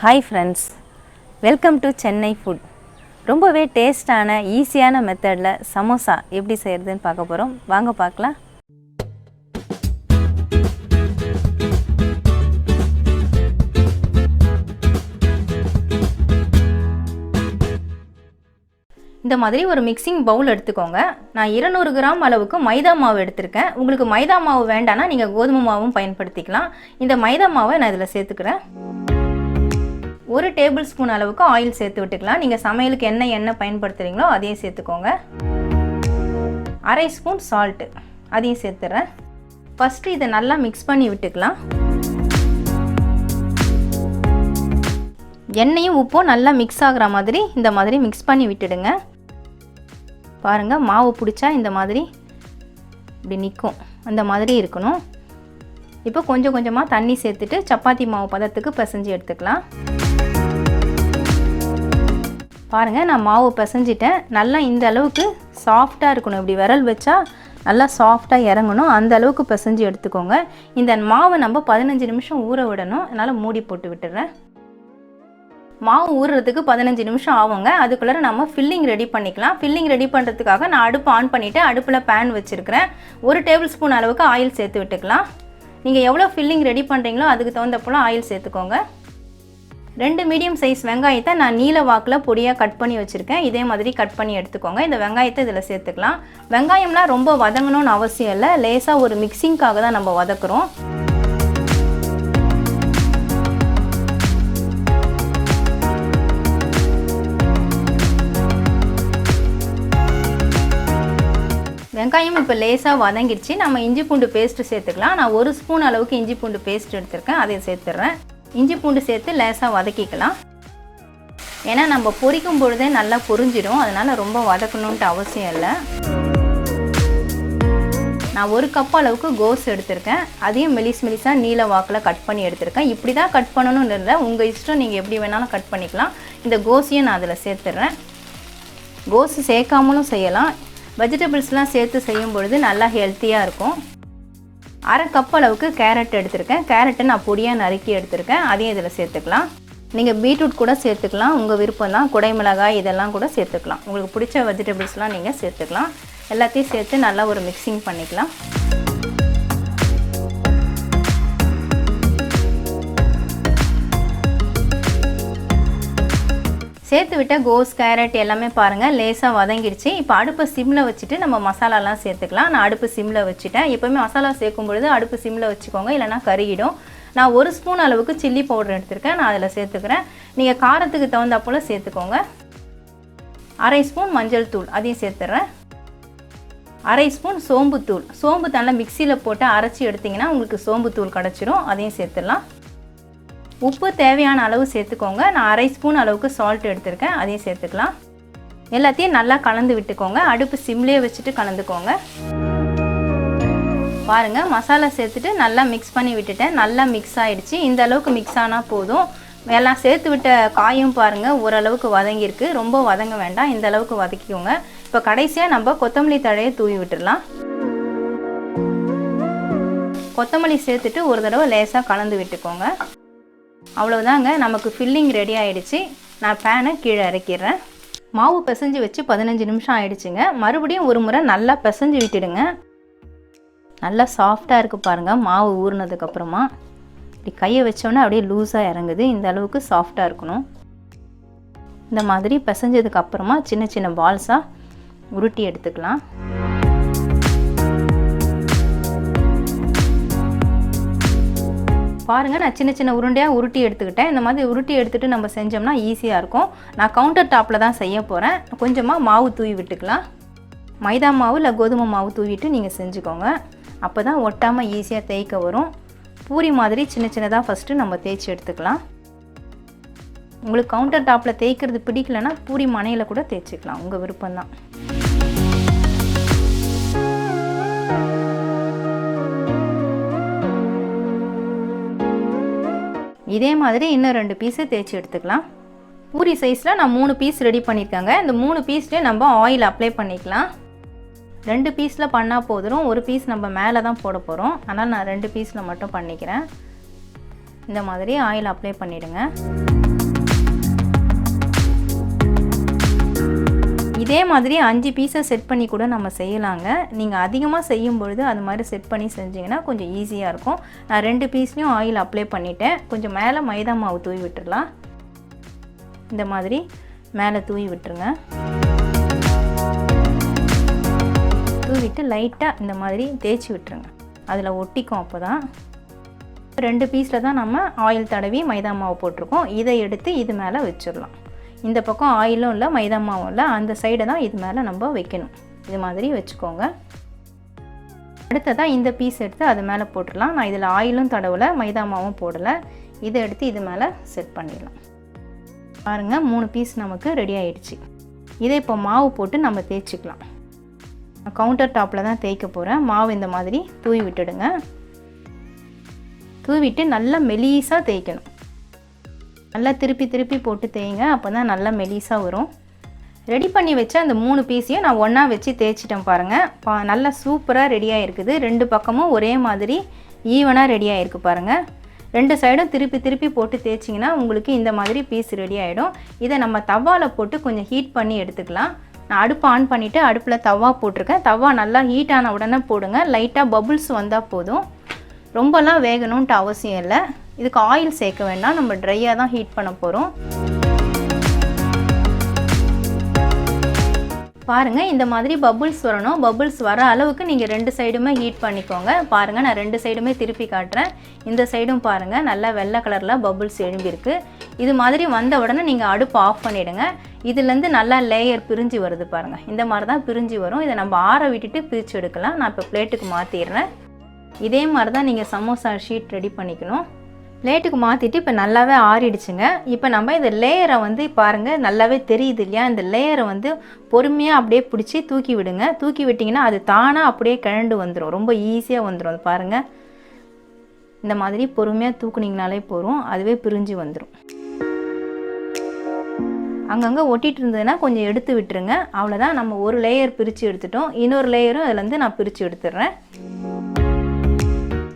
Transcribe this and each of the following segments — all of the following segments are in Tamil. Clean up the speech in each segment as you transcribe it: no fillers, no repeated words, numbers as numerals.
Hi friends, welcome to Chennai food. ரொம்பவே டேஸ்டான ஈஸியான மெத்தட்ல சமோசா எப்படி செய்யறதுன்னு பார்க்க போறோம். வாங்க பார்க்கலாம். இந்த மாதிரி ஒரு மிக்சிங் பவுல் எடுத்துக்கோங்க. நான் 200 கிராம் அளவுக்கு மைதா மாவு எடுத்துர்க்கேன். உங்களுக்கு மைதா மாவு வேண்டானா நீங்க கோதுமை மாவும் பயன்படுத்திக்கலாம். இந்த மைதா மாவை நான் இதல சேர்த்துக்கிறேன். 1 டேபிள் ஸ்பூன் அளவுக்கு ஆயில் சேர்த்து விட்டுக்கலாம். நீங்க சமையலுக்கு என்ன எண்ணெய் பயன்படுத்துறீங்களோ அதையே சேர்த்துக்கோங்க. 1/2 ஸ்பூன் salt அதையும் சேர்த்துறேன். ஃபர்ஸ்ட் இத நல்லா mix பண்ணி விட்டுக்கலாம். எண்ணெயும் உப்பும் நல்லா mix ஆகுற மாதிரி இந்த மாதிரி mix பண்ணி விட்டுடுங்க. பாருங்க மாவு புடிச்சா இந்த மாதிரி இப்படி நிக்கும். அந்த மாதிரி இருக்கணும். இப்போ கொஞ்சம் கொஞ்சமா தண்ணி சேர்த்துட்டு சப்பாத்தி மாவு பதத்துக்கு பிசைஞ்சு எடுத்துக்கலாம். பாருங்க நான் மாவு பிசைஞ்சிட்டேன். நல்லா இந்த அளவுக்கு சாஃப்ட்டா இருக்கணும். இப்படி விரல் வச்சா நல்லா சாஃப்ட்டா இறங்கணும். அந்த அளவுக்கு பிசைஞ்சு எடுத்துக்கோங்க. இந்த மாவை நம்ம 15 நிமிஷம் ஊற விடணும். அதனால மூடி போட்டு விட்டுறேன். மாவு ஊறுறதுக்கு 15 நிமிஷம் ஆகுங்க. அதுக்குள்ள நம்ம ஃபில்லிங் ரெடி பண்ணிக்கலாம். ஃபில்லிங் ரெடி பண்றதுக்காக நான் அடுப்பு ஆன் பண்ணிட்டு அடுப்புல pan வச்சிருக்கேன். 1 டேபிள் ஸ்பூன் அளவுக்கு ஆயில் சேர்த்து விட்டுக்கலாம். நீங்க எவ்வளவு ஃபில்லிங் ரெடி பண்றீங்களோ அதுக்கு தகுந்தப்போல ஆயில் சேர்த்துக்கோங்க. 2 மீடியம் சைஸ் வெங்காயத்தை நான் நீல வாக்குல பொடியா கட் பண்ணி வச்சிருக்கேன். இதே மாதிரி கட் பண்ணி எடுத்துக்கோங்க. இந்த வெங்காயத்தை இதல சேர்த்துக்கலாம். வெங்காயம்லாம் ரொம்ப வதங்கணும்னு அவசியம் இல்ல. லேசா ஒரு மிக்சிங்காக தான் நம்ம வதக்குறோம். வெங்காயம் இப்ப லேசா வதங்கிடுச்சு. நம்ம இஞ்சி பூண்டு பேஸ்ட் சேர்த்துக்கலாம். நான் 1 ஸ்பூன் அளவுக்கு இஞ்சி பூண்டு பேஸ்ட் எடுத்துர்க்கேன். அதை சேர்த்துறேன். இஞ்சி பூண்டு சேர்த்து லேசா வதக்கிக்கலாம். ஏனா நம்ம பொரிக்கும் பொழுதே நல்லா பொரிஞ்சிடும். அதனால ரொம்ப வதக்கணும்னு அவசியம் இல்ல. நான் 1 கப் அளவுக்கு கோஸ் எடுத்துர்க்கேன். அதையும் மெலிசா நீல வாக்குல கட் பண்ணி எடுத்துர்க்கேன். இப்படி தான் கட் பண்ணனும்னு இல்ல. உங்க இஷ்டம், நீங்க எப்படி வேணாலும் கட் பண்ணிக்கலாம். இந்த கோஸையும் நான் அதல சேர்த்துறேன். கோஸ் சேர்க்காமலும் செய்யலாம். வெஜிடபிள்ஸ்லாம் சேர்த்து செய்யும் பொழுது நல்லா ஹெல்தியா இருக்கும். 1/2 கப் அளவுக்கு கேரட் எடுத்துர்க்கேன். கேரட்டை நான் பொடியா நறுக்கி எடுத்துர்க்கேன். அதையும் இதல சேர்த்துக்கலாம். நீங்க பீட்ரூட் கூட சேர்த்துக்கலாம். உங்க விருப்பம் தான். குடைமிளகாய் இதெல்லாம் கூட சேர்த்துக்கலாம். உங்களுக்கு பிடிச்ச வெஜிடபிள்ஸ்லாம் நீங்க சேர்த்துக்கலாம். எல்லாத்தையும் சேர்த்து நல்லா ஒரு மிக்சிங் பண்ணிக்கலாம். சேர்த்து விட்ட கோஸ் கேரட் எல்லாமே பாருங்க லேசா வதங்கிடுச்சு. இப்போ அடுப்பை சிம்ல வச்சிட்டு நம்ம மசாலாலாம் சேர்த்துக்கலாம். நான் அடுப்பு சிம்ல வச்சிட்டேன். எப்பவுமே மசாலா சேர்க்கும் பொழுது அடுப்பு சிம்ல வச்சுக்கோங்க, இல்லனா கருகிடும். நான் 1 ஸ்பூன் அளவுக்கு சில்லி பவுடர் எடுத்துர்க்கேன். நான் அதல சேர்த்துக்கிறேன். நீங்க காரத்துக்கு தகுந்தாப்போல சேர்த்துக்கோங்க. 1/2 ஸ்பூன் மஞ்சள் தூள் அதையும் சேர்த்துறேன். 1/2 ஸ்பூன் சோம்பு தூள். சோம்பு நல்லா மிக்ஸில போட்டு அரைச்சி எடுத்தீங்கன்னா உங்களுக்கு சோம்பு தூள் கிடைச்சிரும். அதையும் சேர்த்துடலாம். உப்பு தேவையான அளவு சேர்த்துக்கோங்க. நான் 1/2 ஸ்பூன் அளவுக்கு salt எடுத்துர்க்கேன். அதையும் சேர்த்துக்கலாம். எல்லாத்தையும் நல்லா கலந்து விட்டுக்கோங்க. அடுப்பு சிம்லயே வச்சிட்டு கலந்துக்கோங்க. பாருங்க மசாலா சேர்த்துட்டு நல்லா mix பண்ணி விட்டுட்டேன். நல்லா mix ஆயிடுச்சு. இந்த அளவுக்கு mix ஆனா போதும். எல்லாம் சேர்த்து விட்ட காயும் பாருங்க ஓரளவுக்கு வதங்கி இருக்கு. ரொம்ப வதங்க வேண்டாம். இந்த அளவுக்கு வதக்கிக்கோங்க. இப்போ கடைசியா நம்ம கொத்தமல்லி தழையை தூவி விட்டுறலாம். கொத்தமல்லி சேர்த்துட்டு ஒரு தடவை லேசா கலந்து விட்டுக்கோங்க. அவ்வளவுதாங்க, நமக்கு ஃபில்லிங் ரெடி ஆயிடுச்சு. நான் பேனை கீழ இறக்கிறேன். மாவு பிசைஞ்சு வச்சு 15 நிமிஷம் ஆயிடுச்சுங்க. மறுபடியும் ஒரு முறை நல்லா பிசைஞ்சு விட்டுடுங்க. நல்லா சாஃப்ட்டா இருக்கு பாருங்க மாவு ஊறினதுக்கு அப்புறமா. இப்படி கையை வச்சோனே அப்படியே லூஸா இறங்குது. இந்த அளவுக்கு சாஃப்ட்டா இருக்கணும். இந்த மாதிரி பிசைஞ்சதுக்கு அப்புறமா சின்ன சின்ன பால்ஸா உருட்டி எடுத்துக்கலாம். பாருங்க நான் சின்ன சின்ன உருண்டையா உருட்டி எடுத்துக்கிட்டேன். இந்த மாதிரி உருட்டி எடுத்துட்டு நம்ம செஞ்சோம்னா ஈஸியா இருக்கும். நான் கவுண்டர் டாப்ல தான் செய்ய போறேன். கொஞ்சமா மாவு தூவி விட்டுக்கலாம். மைதா மாவு இல்ல கோதுமை மாவு தூவிட்டு நீங்க செஞ்சுக்கோங்க. அப்பதான் ஒட்டாம ஈஸியா தேய்க்க வரும். பூரி மாதிரி சின்ன சின்னதா ஃபர்ஸ்ட் நம்ம தேய்ச்சி எடுத்துக்கலாம். உங்களுக்கு கவுண்டர் டாப்ல தேய்க்கிறது பிடிக்கலனா பூரி மணையில கூட தேய்ச்சிக்கலாம். உங்க விருப்பம் தான். இதே மாதிரி இன்னும் 2 பீஸ் தேய்ச்சி எடுத்துக்கலாம். பூரி சைஸ்ல நான் 3 பீஸ் ரெடி பண்ணிருக்கேங்க. இந்த 3 பீஸ்லயே நம்ம ஆயில் அப்ளை பண்ணிக்கலாம். 2 பீஸ்ல பண்ணா போதும். ஒரு பீஸ் நம்ம மேலே தான் போட போறோம். அதனால நான் 2 பீஸ்ல மட்டும் பண்ணிக்கிறேன். இந்த மாதிரி ஆயில் அப்ளை பண்ணிடுங்க. இதே மாதிரி 5 பீஸை செட் பண்ணி கூட நம்ம செய்யலாங்க. நீங்கள் அதிகமாக செய்யும் பொழுது அது மாதிரி செட் பண்ணி செஞ்சிங்கன்னா கொஞ்சம் ஈஸியாக இருக்கும். நான் 2 பீஸ்லேயும் ஆயில் அப்ளை பண்ணிட்டேன். கொஞ்சம் மேலே மைதா மாவு தூவி விட்டுடலாம். இந்த மாதிரி மேலே தூவி விட்டுருங்க. தூவிட்டு லைட்டாக இந்த மாதிரி தேய்ச்சி விட்டுருங்க. அதில் ஒட்டிக்கும். அப்போ தான் 2 பீஸில் தான் நம்ம ஆயில் தடவி மைதா மாவு போட்டிருக்கோம். இதை எடுத்து இது மேலே வச்சிடலாம். இந்த பக்கம் ஆயிலும் இல்லை மைதா மாவும் இல்லை, அந்த சைடை தான் இது மேலே நம்ம வைக்கணும். இது மாதிரி வச்சுக்கோங்க. அடுத்ததாக இந்த பீஸ் எடுத்து அது மேலே போட்டுடலாம். நான் இதில் ஆயிலும் தடவலை மைதா மாவும் போடலை. இதை எடுத்து இது மேலே செட் பண்ணிடலாம். பாருங்கள் 3 பீஸ் நமக்கு ரெடி ஆகிடுச்சு. இதை இப்போ மாவு போட்டு நம்ம தேய்ச்சிக்கலாம். கவுண்டர் டாப்பில் தான் தேய்க்க போகிறேன். மாவு இந்த மாதிரி தூவி விட்டுடுங்க. தூவிட்டு நல்லா மெலிசாக தேய்க்கணும். நல்லா திருப்பி திருப்பி போட்டு தேய்ங்க. அப்போ தான் நல்லா மெலிசாக வரும். ரெடி பண்ணி வச்ச அந்த 3 பீஸையும் நான் ஒன்றா வச்சு தேய்ச்சிட்டேன் பாருங்கள். நல்லா சூப்பராக ரெடியாக இருக்குது. 2 பக்கமும் ஒரே மாதிரி ஈவனாக ரெடியாக இருக்குது பாருங்கள். 2 சைடும் திருப்பி திருப்பி போட்டு தேய்ச்சிங்கன்னா உங்களுக்கு இந்த மாதிரி பீஸ் ரெடி ஆகிடும். இதை நம்ம தவாவில் போட்டு கொஞ்சம் ஹீட் பண்ணி எடுத்துக்கலாம். நான் அடுப்பு ஆன் பண்ணிவிட்டு அடுப்பில் தவா போட்டிருக்கேன். தவா நல்லா ஹீட் ஆன உடனே போடுங்க. லைட்டாக பபுள்ஸ் வந்தால் போதும். ரொம்பலாம் வேகணுன்ட்டு அவசியம் இல்லை. இதுக்கு ஆயில் சேர்க்க வேண்டாம். நம்ம ட்ரையாக தான் ஹீட் பண்ண போகிறோம். பாருங்கள் இந்த மாதிரி பபுள்ஸ் வரணும். பபுள்ஸ் வர அளவுக்கு நீங்கள் 2 சைடுமே ஹீட் பண்ணிக்கோங்க. பாருங்கள் நான் 2 சைடுமே திருப்பி காட்டுறேன். இந்த சைடும் பாருங்கள் நல்லா வெள்ளை கலரில் பபுள்ஸ் எழும்பியிருக்கு. இது மாதிரி வந்த உடனே நீங்கள் அடுப்பு ஆஃப் பண்ணிவிடுங்க. இதுலேருந்து நல்லா லேயர் பிரிஞ்சு வருது பாருங்கள். இந்த மாதிரி தான் பிரிஞ்சு வரும். இதை நம்ம ஆற விட்டுட்டு பிரித்து எடுக்கலாம். நான் இப்போ பிளேட்டுக்கு மாற்றிடுறேன். இதே மாதிரி தான் நீங்கள் சமோசா ஷீட் ரெடி பண்ணிக்கணும். பிளேட்டுக்கு மாற்றிட்டு இப்போ நல்லாவே ஆறிடுச்சுங்க. இப்போ நம்ம இந்த லேயரை வந்து பாருங்கள் நல்லாவே தெரியுது இல்லையா? இந்த லேயரை வந்து பொறுமையாக அப்படியே பிடிச்சி தூக்கி விடுங்க. தூக்கி விட்டிங்கன்னா அது தானாக அப்படியே கிழண்டு வந்துடும். ரொம்ப ஈஸியாக வந்துடும். அது பாருங்கள் இந்த மாதிரி பொறுமையாக தூக்குனிங்கனாலே போதும். அதுவே பிரிஞ்சு வந்துடும். அங்கங்கே ஒட்டிகிட்டு இருந்ததுன்னா கொஞ்சம் எடுத்து விட்டுருங்க. அவ்வளோதான். நம்ம ஒரு லேயர் பிரித்து எடுத்துட்டோம். இன்னொரு லேயரும் அதுலேருந்து நான் பிரித்து எடுத்துடுறேன்.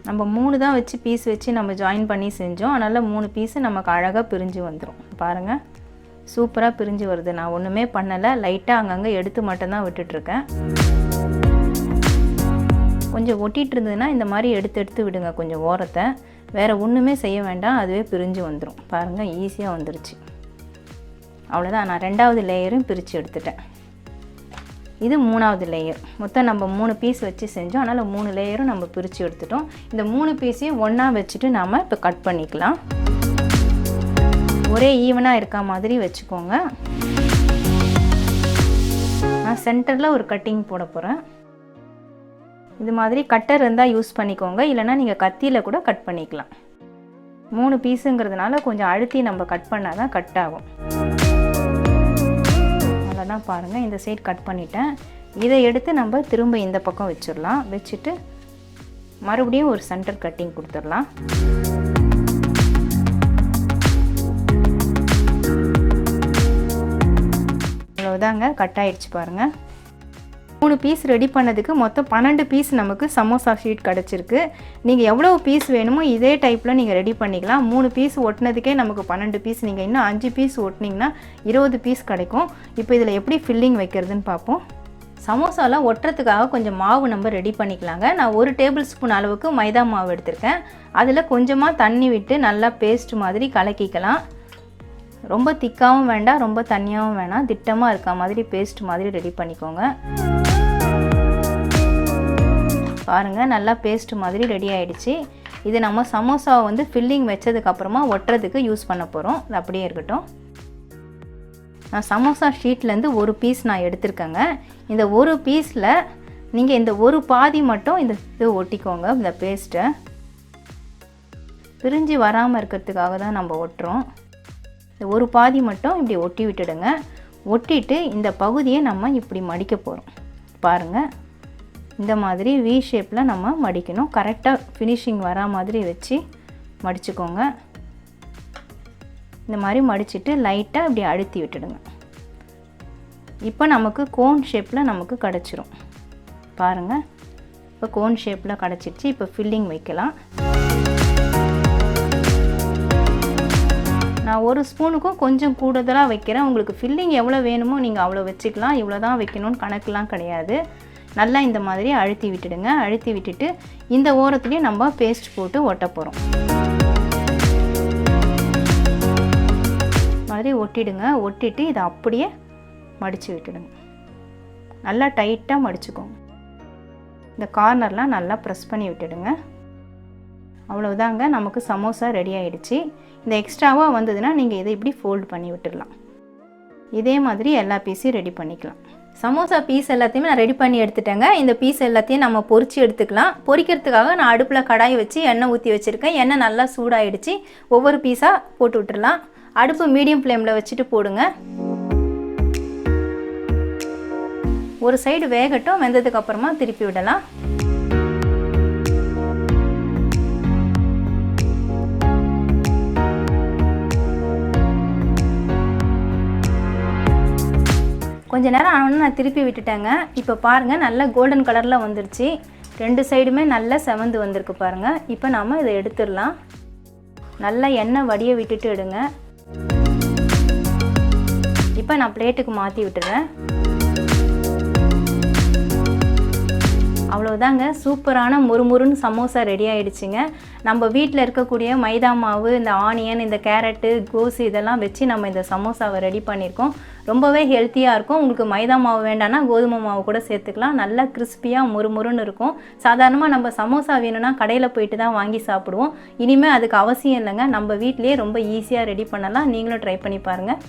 நம்ம 3 தான் வச்சு பீஸ் வச்சு நம்ம ஜாயின் பண்ணி செஞ்சோம். அதனால் 3 பீஸு நமக்கு அழகாக பிரிஞ்சு வந்துடும். பாருங்கள் சூப்பராக பிரிஞ்சு வருது. நான் ஒன்றுமே பண்ணலை. லைட்டாக அங்கங்கே எடுத்து மட்டும்தான் விட்டுட்ருக்கேன். கொஞ்சம் ஒட்டிகிட்டு இருந்ததுன்னா இந்த மாதிரி எடுத்து விடுங்க கொஞ்சம் ஓரத்தை. வேறு ஒன்றுமே செய்ய வேண்டாம். அதுவே பிரிஞ்சு வந்துடும். பாருங்கள் ஈஸியாக வந்துருச்சு. அவ்வளோதான். நான் 2வது லேயரும் பிரித்து எடுத்துட்டேன். இது 3வது லேயர். மொத்தம் நம்ம 3 பீஸ் வச்சு செஞ்சோம். அதனால் 3 லேயரும் நம்ம பிரித்து எடுத்துட்டோம். இந்த 3 பீஸையும் ஒன்றா வச்சுட்டு நாம் இப்போ கட் பண்ணிக்கலாம். ஒரே ஈவனாக இருக்க மாதிரி வச்சுக்கோங்க. நான் சென்டரில் ஒரு கட்டிங் போட போகிறேன். இது மாதிரி கட்டர் இருந்தால் யூஸ் பண்ணிக்கோங்க. இல்லைனா நீங்கள் கத்தியில் கூட கட் பண்ணிக்கலாம். 3 பீஸுங்கிறதுனால கொஞ்சம் அழுத்தி நம்ம கட் பண்ணால் தான் கட் ஆகும். அவ்வளோதான். பாருங்கள் இந்த சைடு கட் பண்ணிட்டேன். இதை எடுத்து நம்ம திரும்ப இந்த பக்கம் வச்சிடலாம். வச்சுட்டு மறுபடியும் ஒரு சென்டர் கட்டிங் கொடுத்துடலாம். அவ்வளோதாங்க. கட் ஆயிடுச்சு பாருங்கள். 3 பீஸ் ரெடி பண்ணதுக்கு மொத்தம் 12 பீஸ் நமக்கு சமோசா ஷீட் கிடச்சிருக்கு. நீங்கள் எவ்வளோ பீஸ் வேணுமோ இதே டைப்பில் நீங்கள் ரெடி பண்ணிக்கலாம். 3 பீஸ் ஒட்டினதுக்கே நமக்கு 12 பீஸ். நீங்கள் இன்னும் 5 பீஸ் ஒட்டினீங்கன்னா 20 பீஸ் கிடைக்கும். இப்போ இதில் எப்படி ஃபில்லிங் வைக்கிறதுன்னு பார்ப்போம். சமோசாவில் ஒட்டுறதுக்காக கொஞ்சம் மாவு நம்ம ரெடி பண்ணிக்கலாங்க. நான் 1 டேபிள் ஸ்பூன் அளவுக்கு மைதா மாவு எடுத்திருக்கேன். அதில் கொஞ்சமாக தண்ணி விட்டு நல்லா பேஸ்ட் மாதிரி கலக்கிக்கலாம். ரொம்ப திக்காகவும் வேண்டாம், ரொம்ப தண்ணியாகவும் வேணாம். திட்டமாக இருக்க மாதிரி பேஸ்ட் மாதிரி ரெடி பண்ணிக்கோங்க. பாருங்கள் நல்லா பேஸ்ட் மாதிரி ரெடி ஆகிடுச்சு. இது நம்ம சமோசாவை வந்து ஃபில்லிங் வச்சதுக்கப்புறமா ஒட்டுறதுக்கு யூஸ் பண்ண போகிறோம். அது அப்படியே இருக்கட்டும். நான் சமோசா ஷீட்லேருந்து 1 பீஸ் நான் எடுத்திருக்கேங்க. இந்த 1 பீஸில் நீங்கள் இந்த ஒரு பாதி மட்டும் இந்த இது ஒட்டிக்கோங்க. இந்த பேஸ்ட்டை பிரிஞ்சு வராமல் இருக்கிறதுக்காக தான் நம்ம ஒட்டுறோம். இந்த ஒரு பாதி மட்டும் இப்படி ஒட்டி விட்டுடுங்க. ஒட்டிட்டு இந்த பகுதியை நம்ம இப்படி மடிக்க போகிறோம். பாருங்கள் இந்த மாதிரி வி ஷேப்பில் நம்ம மடிக்கணும். கரெக்டாக ஃபினிஷிங் வரா மாதிரி வச்சு மடிச்சுக்கோங்க. இந்த மாதிரி மடிச்சுட்டு லைட்டாக இப்படி அழுத்தி விட்டுடுங்க. இப்போ நமக்கு கோன் ஷேப்பில் நமக்கு கிடச்சிரும். பாருங்கள் இப்போ கோன் ஷேப்பில் கிடச்சிருச்சு. இப்போ ஃபில்லிங் வைக்கலாம். நான் ஒரு ஸ்பூனுக்கும் கொஞ்சம் கூடுதலாக வைக்கிறேன். உங்களுக்கு ஃபில்லிங் எவ்வளோ வேணுமோ நீங்கள் அவ்வளோ வச்சுக்கலாம். இவ்வளோ தான் வைக்கணும்னு கணக்கெலாம் கிடையாது. நல்லா இந்த மாதிரி அழுத்தி விட்டுடுங்க. அழுத்தி விட்டுட்டு இந்த ஓரத்துலேயும் நம்ம பேஸ்ட் போட்டு ஒட்ட போகிறோம். மாதிரி ஒட்டிடுங்க. ஒட்டிட்டு இதை அப்படியே மடித்து விட்டுடுங்க. நல்லா டைட்டாக மடிச்சுக்கோங்க. இந்த கார்னர்லாம் நல்லா ப்ரெஸ் பண்ணி விட்டுடுங்க. அவ்வளோதாங்க, நமக்கு சமோசா ரெடி ஆகிடுச்சு. இந்த எக்ஸ்ட்ராவாக வந்ததுன்னா நீங்கள் இதை இப்படி ஃபோல்ட் பண்ணி விட்டுடலாம். இதே மாதிரி எல்லா பீஸையும் ரெடி பண்ணிக்கலாம். சமோசா பீஸ் எல்லாத்தையுமே நான் ரெடி பண்ணி எடுத்துட்டேங்க. இந்த பீஸ் எல்லாத்தையும் நம்ம பொரித்து எடுத்துக்கலாம். பொரிக்கிறதுக்காக நான் அடுப்பில் கடாய் வச்சு எண்ணெய் ஊற்றி வச்சுருக்கேன். எண்ணெய் நல்லா சூடாகிடுச்சு. ஒவ்வொரு பீஸாக போட்டு விட்டுடலாம். அடுப்பு மீடியம் ஃப்ளேமில் வச்சுட்டு போடுங்க. ஒரு சைடு வேகட்டும். வெந்ததுக்கப்புறமா திருப்பி விடலாம். கொஞ்ச நேரம் ஆனோன்னு நான் திருப்பி விட்டுட்டேங்க. இப்போ பாருங்கள், நல்லா கோல்டன் கலரில் வந்துருச்சு. 2 சைடுமே நல்லா செவந்து வந்திருக்கு பாருங்கள். இப்போ நாம் இதை எடுத்துடலாம். நல்லா எண்ணெய் வடிய விட்டுட்டு எடுங்க. இப்போ நான் பிளேட்டுக்கு மாற்றி விட்டுறேன். அவ்வளோதாங்க, சூப்பரான முறுமுறுன்னு சமோசா ரெடி ஆகிடுச்சிங்க. நம்ம வீட்டில் இருக்கக்கூடிய மைதா மாவு, இந்த ஆனியன், இந்த கேரட்டு, கோஸு இதெல்லாம் வச்சு நம்ம இந்த சமோசாவை ரெடி பண்ணியிருக்கோம். ரொம்பவே ஹெல்த்தியாக இருக்கும். உங்களுக்கு மைதா மாவு வேண்டாம்னா கோதுமை மாவு கூட சேர்த்துக்கலாம். நல்லா கிறிஸ்பியாக முறுமுறுன்னு இருக்கும். சாதாரணமாக நம்ம சமோசா வேணும்னா கடையில் போயிட்டு தான் வாங்கி சாப்பிடுவோம். இனிமேல் அதுக்கு அவசியம் இல்லைங்க. நம்ம வீட்டிலேயே ரொம்ப ஈஸியாக ரெடி பண்ணலாம். நீங்களும் ட்ரை பண்ணி பாருங்கள்.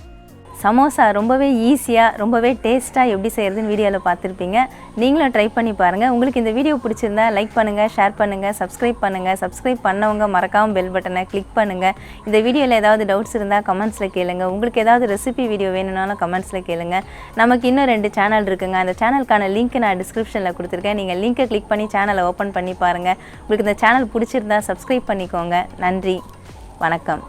சமோசா ரொம்பவே ஈஸியாக, ரொம்பவே டேஸ்ட்டாக எப்படி செய்கிறதுன்னு வீடியோவில் பார்த்துருப்பீங்க. நீங்களும் ட்ரை பண்ணி பாருங்கள். உங்களுக்கு இந்த வீடியோ பிடிச்சிருந்தா லைக் பண்ணுங்கள், ஷேர் பண்ணுங்கள், சப்ஸ்கிரைப் பண்ணுங்கள். சப்ஸ்கிரைப் பண்ணவங்க மறக்காமல் பெல் பட்டனை கிளிக் பண்ணுங்கள். இந்த வீடியோவில் ஏதாவது டவுட்ஸ் இருந்தால் கமெண்ட்ஸில் கேளுங்க. உங்களுக்கு ஏதாவது ரெசிபி வீடியோ வேணும்னாலும் கமெண்ட்ஸில் கேளுங்க. நமக்கு இன்னும் 2 சேனல் இருக்குங்க. அந்த சேனலுக்கான லிங்க் நான் டிஸ்கிரிப்ஷனில் கொடுத்துருக்கேன். நீங்கள் லிங்க்கை கிளிக் பண்ணி சேனலை ஓப்பன் பண்ணி பாருங்கள். உங்களுக்கு இந்த சேனல் பிடிச்சிருந்தா சப்ஸ்கிரைப் பண்ணிக்கோங்க. நன்றி, வணக்கம்.